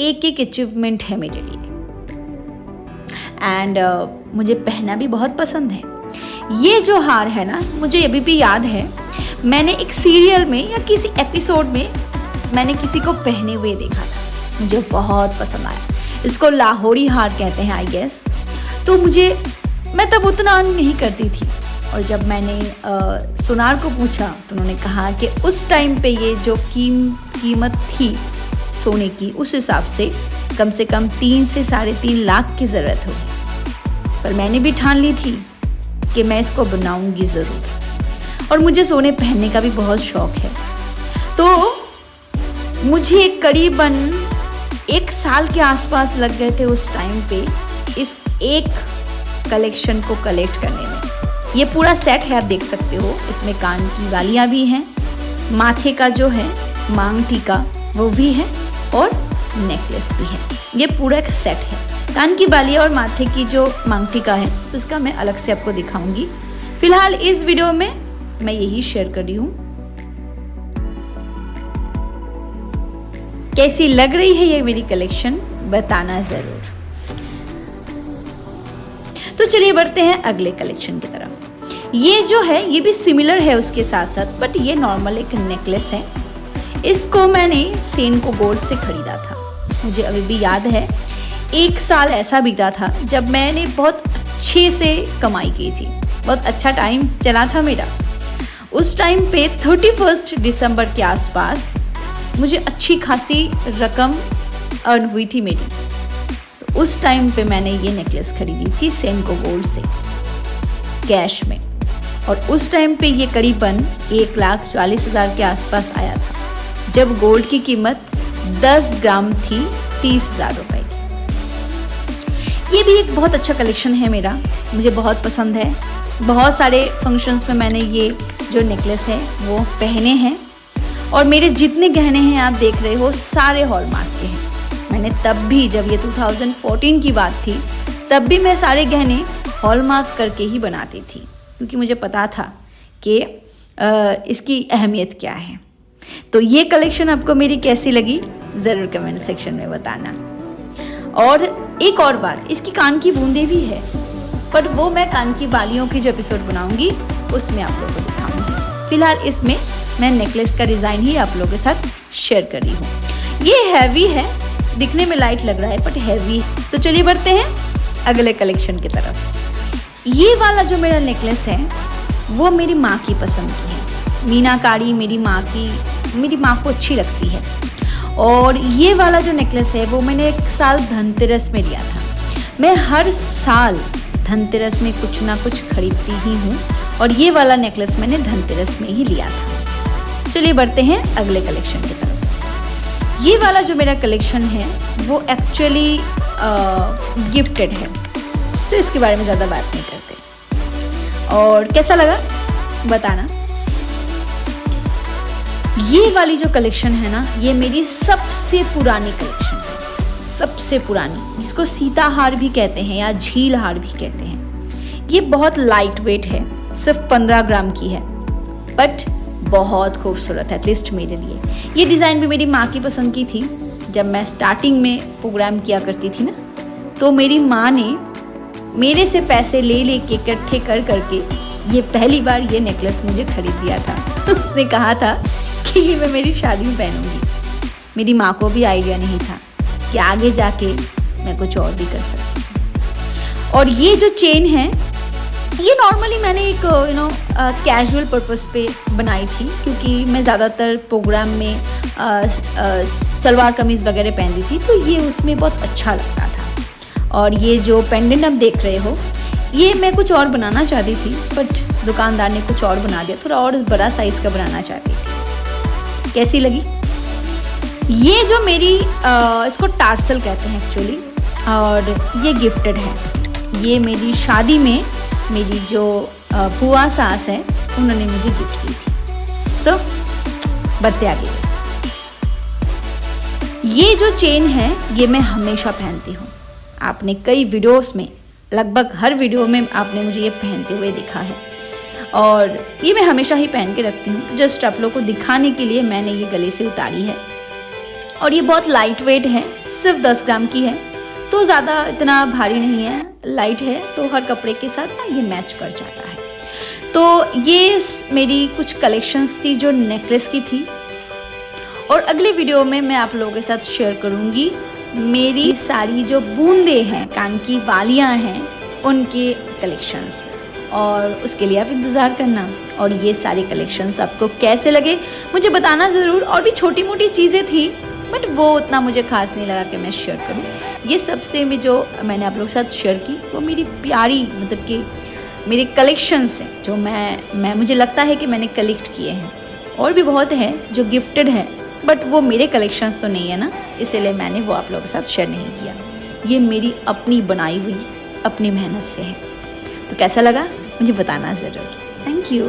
एक एक अचीवमेंट है मेरे लिए। एंड मुझे पहनना भी बहुत पसंद है। ये जो हार है ना, मुझे अभी भी याद है, मैंने एक सीरियल में या किसी एपिसोड में मैंने किसी को पहने हुए देखा था, मुझे बहुत पसंद आया। इसको लाहौरी हार कहते हैं आई गेस। तो मैं तब उतना नहीं करती थी, और जब मैंने सुनार को पूछा तो उन्होंने कहा कि उस टाइम पे ये जो कीमत थी सोने की, उस हिसाब से कम 3 से 3.5 लाख की ज़रूरत होगी। पर मैंने भी ठान ली थी कि मैं इसको बनाऊंगी ज़रूर, और मुझे सोने पहनने का भी बहुत शौक है। तो मुझे करीबन 1 साल के आसपास लग गए थे उस टाइम पे इस एक कलेक्शन को कलेक्ट करने में। ये पूरा सेट है, आप देख सकते हो। इसमें कान की बालियां भी हैं, माथे का जो है मांग टीका वो भी है, और नेकलेस भी है। ये पूरा एक सेट है। कान की बालियां और माथे की जो मांग टीका है उसका मैं अलग से आपको दिखाऊंगी। फिलहाल इस वीडियो में मैं यही शेयर कर रही हूँ। कैसी लग रही है ये मेरी कलेक्शन, बताना जरूर। तो चलिए बढ़ते हैं अगले कलेक्शन की तरफ। ये जो है ये भी सिमिलर है उसके साथ साथ, बट ये नॉर्मल एक नेकलेस है। इसको मैंने सेन को गोल्ड से खरीदा था। मुझे अभी भी याद है, 1 साल ऐसा बीता था जब मैंने बहुत अच्छे से कमाई की थी, बहुत अच्छा टाइम चला था मेरा। उस टाइम पे 31 दिसंबर के आसपास मुझे अच्छी खासी रकम अर्न हुई थी मेरी। तो उस टाइम पे मैंने ये नेकलेस खरीदी थी सेन को गोल्ड से कैश में, और उस टाइम पे ये करीबन 1,40,000 के आसपास आया था, जब गोल्ड की कीमत 10 ग्राम थी 30,000 रुपए की। ये भी एक बहुत अच्छा कलेक्शन है मेरा, मुझे बहुत पसंद है। बहुत सारे फंक्शंस में मैंने ये जो नेकलेस है वो पहने हैं, और मेरे जितने गहने हैं आप देख रहे हो सारे हॉलमार्क के हैं। मैंने तब भी, जब ये 2014 की बात थी, तब भी मैं सारे गहने हॉलमार्क करके ही बनाती थी, क्योंकि मुझे पता था कि इसकी अहमियत क्या है। तो ये कलेक्शन आपको मेरी कैसी लगी ज़रूर कमेंट सेक्शन में बताना। और एक और बात, इसकी कान की बूंदें भी है, पर वो मैं कान की बालियों की जो एपिसोड बनाऊंगी उसमें आप लोगों को दिखाऊंगी। फिलहाल इसमें मैं नेकलेस का डिज़ाइन ही आप लोगों के साथ शेयर कर रही हूँ। ये हैवी है, दिखने में लाइट लग रहा है बट हैवी। तो चलिए बढ़ते हैं अगले कलेक्शन की तरफ। ये वाला जो मेरा नेकलेस है वो मेरी माँ की पसंद की है। मीनाकारी मेरी माँ को अच्छी लगती है। और ये वाला जो नेकलेस है वो मैंने 1 साल धनतेरस में लिया था। मैं हर साल धनतेरस में कुछ ना कुछ खरीदती ही हूँ, और ये वाला नेकलेस मैंने धनतेरस में ही लिया था। चलिए बढ़ते हैं अगले कलेक्शन की तरफ। ये वाला जो मेरा कलेक्शन है वो एक्चुअली गिफ्टेड है, तो इसके बारे में ज़्यादा बात नहीं करते। और कैसा लगा बताना। ये वाली जो कलेक्शन है ना, ये मेरी सबसे पुरानी कलेक्शन है, सबसे पुरानी। इसको सीता हार भी कहते हैं या झील हार भी कहते हैं। ये बहुत लाइट वेट है, सिर्फ 15 ग्राम की है, बट बहुत खूबसूरत है, एटलीस्ट मेरे लिए। ये डिज़ाइन भी मेरी माँ की पसंद की थी। जब मैं स्टार्टिंग में प्रोग्राम किया करती थी ना, तो मेरी माँ ने मेरे से पैसे ले के इकट्ठे करके ये पहली बार ये नेकलेस मुझे खरीद दिया था। उसने कहा था कि ये मैं मेरी शादी में पहनूंगी। मेरी माँ को भी आइडिया नहीं था कि आगे जाके मैं कुछ और भी कर सकती हूँ। और ये जो चेन है, ये नॉर्मली मैंने एक कैजुअल पर्पस पे बनाई थी, क्योंकि मैं ज़्यादातर प्रोग्राम में सलवार कमीज़ वगैरह पहनती थी, तो ये उसमें बहुत अच्छा लगता था। और ये जो पेंडेंट आप देख रहे हो, ये मैं कुछ और बनाना चाहती थी, बट दुकानदार ने कुछ और बना दिया, थोड़ा और बड़ा साइज़ का बनाना चाहती थी। कैसी लगी? ये जो मेरी इसको टार्सल कहते हैं एक्चुअली, और ये गिफ्टेड है। ये मेरी शादी में मेरी जो बुआ सास है उन्होंने मुझे गिफ्ट की थी। सो बढ़ते आगे। ये जो चेन है ये मैं हमेशा पहनती हूँ। आपने कई वीडियोस में, लगभग हर वीडियो में आपने मुझे ये पहनते हुए देखा है, और ये मैं हमेशा ही पहन के रखती हूँ। जस्ट आप लोगों को दिखाने के लिए मैंने ये गले से उतारी है। और ये बहुत लाइट वेट है, सिर्फ 10 ग्राम की है, तो ज़्यादा इतना भारी नहीं है, लाइट है, तो हर कपड़े के साथ ना ये मैच कर जाता है। तो ये मेरी कुछ कलेक्शंस थी जो नेकलेस की थी, और अगले वीडियो में मैं आप लोगों के साथ शेयर करूंगी मेरी सारी जो बूंदे हैं, कान की वालियां हैं, उनके कलेक्शंस, और उसके लिए आप इंतज़ार करना। और ये सारे कलेक्शंस आपको कैसे लगे मुझे बताना ज़रूर। और भी छोटी मोटी चीज़ें थी, बट वो उतना मुझे खास नहीं लगा कि मैं शेयर करूं। ये सबसे में जो मैंने आप लोगों के साथ शेयर की वो मेरी प्यारी, मतलब कि मेरे कलेक्शंस हैं जो मैं मुझे लगता है कि मैंने कलेक्ट किए हैं। और भी बहुत हैं जो गिफ्टेड हैं, बट वो मेरे कलेक्शंस तो नहीं है ना, इसीलिए मैंने वो आप लोगों के साथ शेयर नहीं किया। ये मेरी अपनी बनाई हुई, अपनी मेहनत से है। तो कैसा लगा मुझे बताना ज़रूर। Thank you.